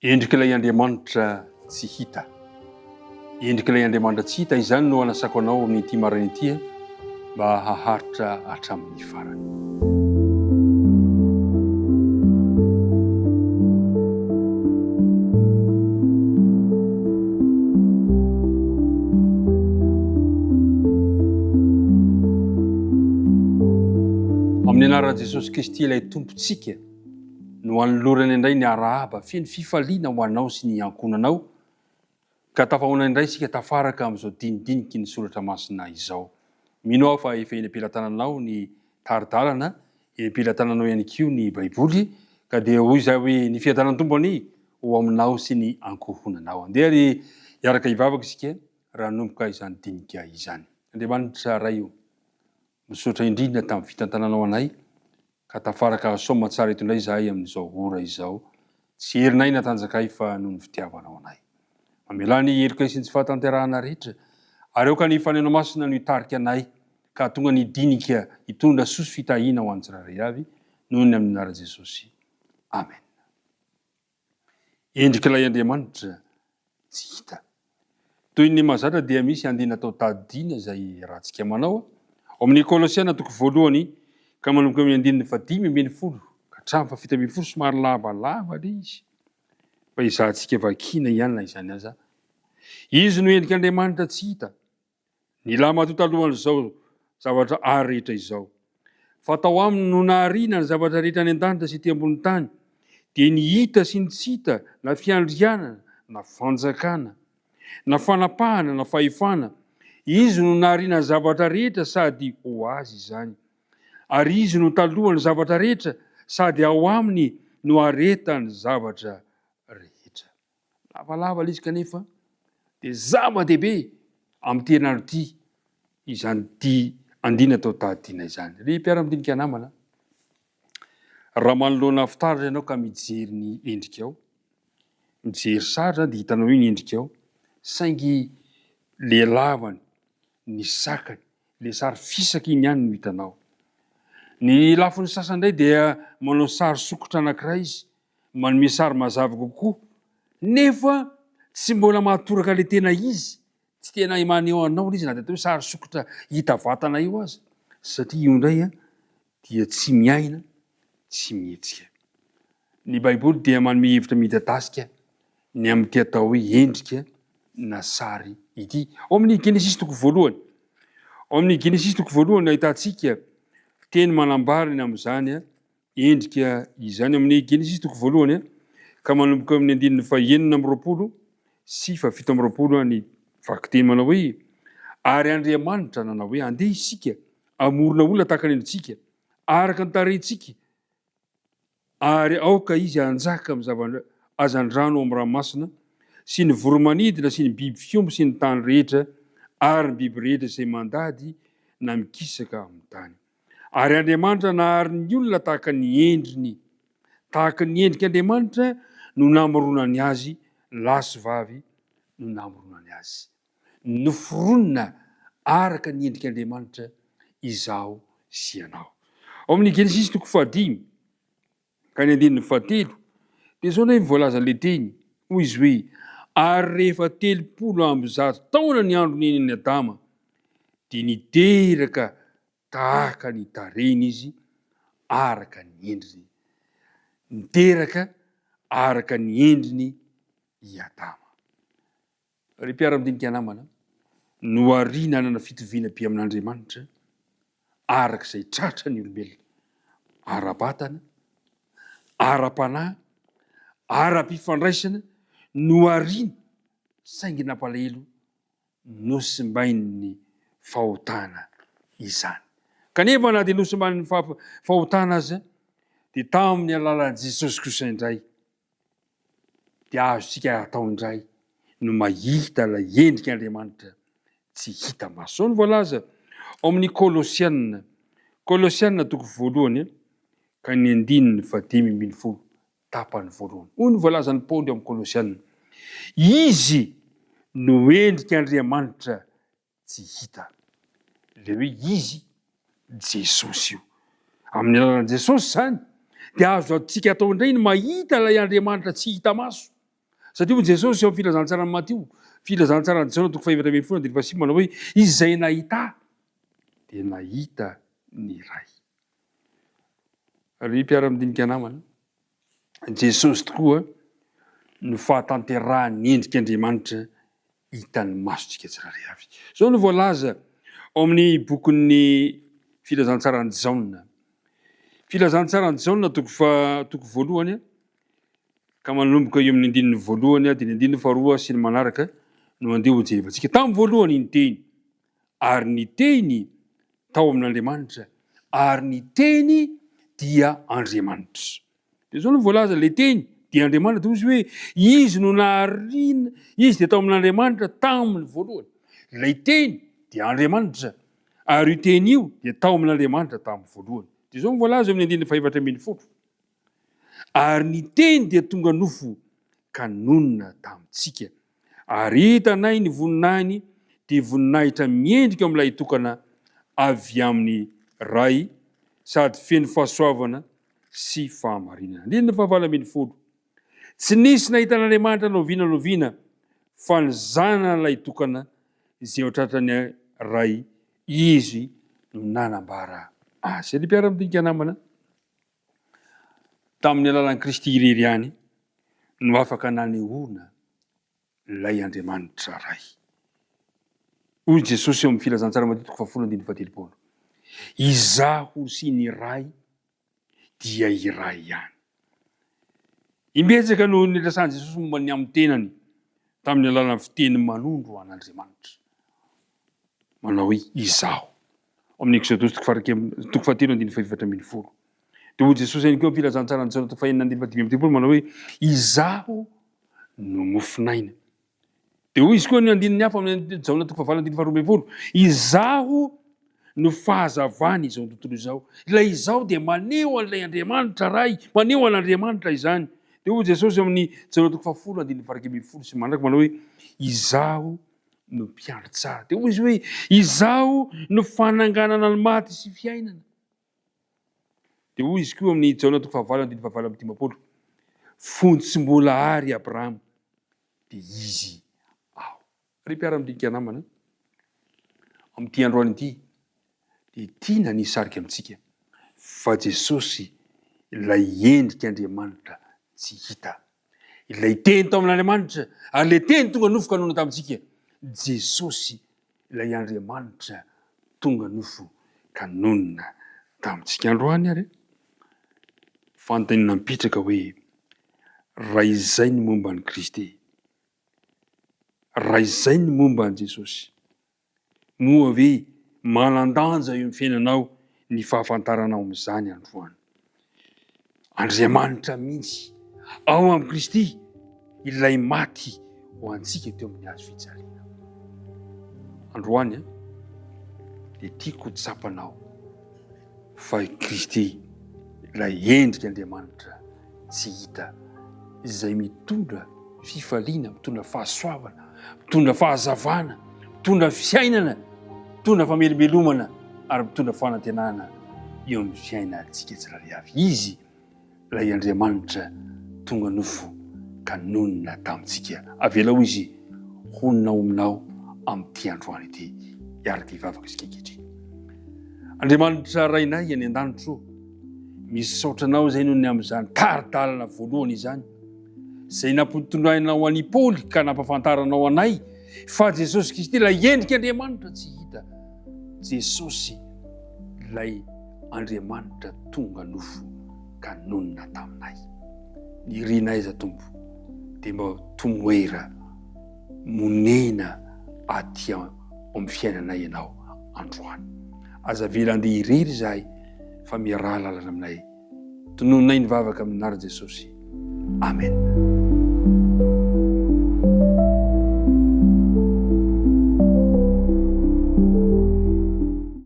Endrika ilay Andriamanitra tsy hita. Endrika ilay Andriamanitra tsy hita, izany no anasako anao amin'ity maraina ity mba haharitra hatramin'ny farany. Amin'ny anaran'i Jesosy Kristy ilay tompontsika no anolorany indray ny arahaba feno fifaliana ho anao sy ny ankonanao, ka tafahona indray isika tafaraka amin'izao dinidiniky ny soratra masina izao. Mino aho fa efa eny am-pelantananao ny taridalana, eny am-pelantananao ihany koa ny baiboly, ka dia hoy izay hoe ny fiadanan'ny tompony ho aminao sy ny ankohonanao. Andeha ry hiaraka hivavaka isika raha nomboka izany dinika izany. Andriamanitra ray io, misaotra indrindra tamin'ny fitantananao anay, ka tafaraka soma tsara eto indray izahay amin'izao ora izao. Tsy herinay natanjakay fa noho ny fitiavanao anay. Mamela ny heloka sy ny tsy fahatanterahana rehetra, ary aoka ny fanenao masina no hitarika anay, ka tonga ny dinika hitondra soso fitahiana ho an'ny tsirairay avy, noho ny amin'ny anaran'i Jesosy. Amen. Endrika ilay Andriamanitra tsy hita. Toy ny mazatra dia misy andina atao tadidiana izay rahantsika manao. Ao amin'ny Kolosiana toko voalohany, ka manomboka amin'ny andininy 5:10 ka hatramin'ny 7:10 somary lavalava izy. Fa izahantsika vakiana ihany na izany aza. Izy no endrika Andriamanitra tsy hita. Ny lahy alohan'izao zavatra ary rehetra izao. Fa tao aminy no nahariana ny zavatra rehetra any an-danitra sy ety ambony tany, dia ny hita sy ny tsy hita, na fiandrianana, na fanjakana, na fanapahana, na fahefana. Izy no nahariana ny zavatra rehetra sady ho azy izany. Ary izy no talohany zavatra rehetra sady ao aminy no aretany zavatra rehetra. Lavalava izy kanefa dia zava-dehibe amin'ny terinandro ity, izany ity andina atao tadidiana izany. Ry mpiara-midinika namana, raha manoloana fitaratra ianao ka mijery ny endrikao, mijery saratra dia hitanao io ny endrikao, saingy lehilavany, ny sakany, le sary fisaka iny ihany no hitanao. Ny lafin'ny sasany indray dia manao sary sokotra anankiray izy, manome sary mazava kokoa, nefa tsy mbola mahatoraka le tena izy, tsy tena maneho anao izy na dia atao hoe sary sokotra hita vatana io aza, satria io indray dia tsy miaina, tsy mihetsika. Ny baiboly dia manome hevitra midadasika ny amin'ity atao hoe endrika na sary ity. Ao amin'ny Genesisy toko voalohany, ao amin'ny Genesisy toko voalohany ahitantsika teny manambarina amin'izany endrika izany. Amin'ny Genesisy toko voalohany ka manomboka amin'ny andininy 9:20 sy 7:20 ny vaky teny manao hoe: ary Andriamanitra nanao hoe andeha isika amorona olona tahaka ny endritsika, araka ny tarehintsika, ary aoka izy hanjaka amin'ny zavazan-drano amin'ny ranomasina sy ny voromanidina sy ny biby fiomby sy ny tany rehetra, ary ny biby rehetra izay mandady na mikisaka amin'ny tany. Ary Andriamanitra nahary ny olona tahaka ny endriny, tahaka ny endrika Andriamanitra no namoronany azy, lahy sy vavy no namoronany azy. Noforonina araka ny endrika Andriamanitra izaho sy ianao. Ao amin'ny Genesisy toko 5 ka ny andininy 7 dia zao indray voalaza le teny, hoy izy hoe: ary rehefa 300 taona ny andro nen'ny Adama, dia niteraka tahaka ny tarehiny izy araka ny endriny. Niteraka araka ny endriny i Adama. Ry mpiara-midinika namana, no ariana hanana fitoviana be amin'Andriamanitra araka izay tratra ny olombelona, ara-batana, ara-panahy, ara-pifandraisana, no ariana saingy nampalahelo nosimbain'ny fahotana izany. Kanefa na dia nosimbain'ny fahotana aza, dia tamin'ny alalan'i Jesosy Kristy indray dia azontsika atao indray no mahita ilay endrika Andriamanitra tsy hita maso. Ao ny voalaza ao amin'ny Kolosiana toko voalohany ka ny andininy 10:10 tapany voalohany. Hoy ny voalazan'ny Paoly amin'ny Kolosiana: izy no endrika Andriamanitra tsy hita. Le hoe izy Jesosy io. Amin'ny alalan'i Jesosy zany dia azo antsika atao indray ny mahita ilay Andriamanitra tsy hita maso. satria moa Jesosy eo filazantsara ny Matio filazantsara ny Jaona toko fahavatra ambin'ny folo andiny fahasivy manao hoe izay nahita dia nahita ny ray. Ry mpiara-midinika namana, Jesosy tokoa no fahatanterahany endrik'Andriamanitra hitan'ny masontsika tsirairay avy. Zao no voalaza ao amin'ny bokin'ny filazantsarany Jaona. Filazantsarany Jaona toko voalohany ka manomboka eo amin'ny andininy voalohany dia ny andininy faharoa sy ny manaraka no andeha hojerevantsika. Tamin'ny voalohany ny teny, ary ny teny tao amin'Andriamanitra, ary ny teny dia Andriamanitra. Dia zao no voalaza le teny dia Andriamanitra dia ozy hoe izy no naharina, izy dia tao amin'Andriamanitra tamin'ny voalohany. Ilay teny dia Andriamanitra, ary io teny io dia tao amin'Andriamanitra tamin'ny voalohany. Dia zao no voalaza amin'ny andininy fahavatra ambin'ny folo. Ary ny teny dia tonga nofo ka nonona tamintsika, ary hitanay ny voninahiny dia voninahitra miendrika amin'ilay tokana avy amin'ny ray sady feno fahasoavana sy fahamarinana. Andininy fahavalo ambin'ny folo. Tsy nisy nahita an'Andriamanitra noviana fa ny zanan'ilay tokana izay ao tratrany ray, izy no nanambara azy. Ry mpiara-midinika namana, tamin'ny alalan'i Kristy irery ihany no afaka nanehoana ilay Andriamanitra ray. Hoy Jesosy eo amin'ny filazantsara Mateo toko fahafolo andininy fahatelopolo, izaho sy ny ray dia iray ihany. Imbetsaka no nilasan'i Jesosy momba ny amin'ny tenany tamin'ny alalan'ny fiteny manondro an'Andriamanitra, manao hoe izaho. Amin'ny Exodosy toko fahatelo andininy fahavatra ambin'ny folo. Dia hoy Jesosy ihany koa filazantsara ny Jaona toko fahaenina andininy fahadimy ambin'ny telopolo manao hoe izaho no mofinaina. Dia hoy izy koa ny andininy hafa amin'ny Jaona toko fahavalo andininy faharoa ambin'ny folo, izaho no fahazavana izao tontolo izao. Ilay izaho dia maneho an'ilay Andriamanitra ray, maneho an'Andriamanitra izany. Dia hoy Jesosy amin'ny Jaona toko fahafolo andininy faharaka ambin'ny folo sy manaraka manao hoe izaho no mpiandry tsara. Dia hoy izy hoe izaho no fananganana ny maty sy fiainana. Dia hoy izy koa amin'ny Jaona toko fahavalo andininy fahavalo amby dimampolo, fontsim-bolahary Abrahama dia izy aho. Ry mpiara-midinika namana, amin'ity androany ity dia tiana nisarika amintsika fa Jesosy ilay endrik'Andriamanitra tsy hita, ilay teny tao amin'Andriamanitra ary ilay teny tonga nofo ka nonona tamintsika. Jesosy ilay Andriamanitra tonga nofo ka nonona tamintsika. Androany ary fanontaniana mipitraka hoe raha izay ny momba ny Kristy, raha izay ny momba ny Jesosy, moa ve manan-danja eo amin'ny fiainanao ny fahafantaranao amin'izany androany? Andriamanitra mihitsy ao amin'ny Kristy ilay maty ho antsika teo amin'ny hazo fijaliana. Androany dia tiako tsapanao fa Kristy ilay endrik'Andriamanitra tsy hita, izay mitondra fifaliana, mitondra fahasoavana, mitondra fahazavana, mitondra fiainana, mitondra famelomelomana ary mitondra fanantenana eo amin'ny fiainantsika tsirairay avy. Izy ilay Andriamanitra tonga nofo ka nonona tamintsika. Avelao izy hononao aminao amin'ity androany ity, hiaraka hivavaka isika ankehitriny. Andriamanitra rainay any an-danitro, misaotra anao izay noho ny amin'izany taridalana voalohany izany, izay nampitondrainao an'i Paoly ka nampahafantaranao anay fa Jesosy Kristy ilay endrik'Andriamanitra tsy hita, Jesosy ilay Andriamanitra tonga nofo ka nonona taminay. Nirinay za Tompo dia mba tomoera monena aty amin'ny fiainanay ianao androany. Aza vela andeha irery zahay fa miaraha lalana aminay. Tonononay ny vavaka amin'ny anaran'i Jesosy. Amen.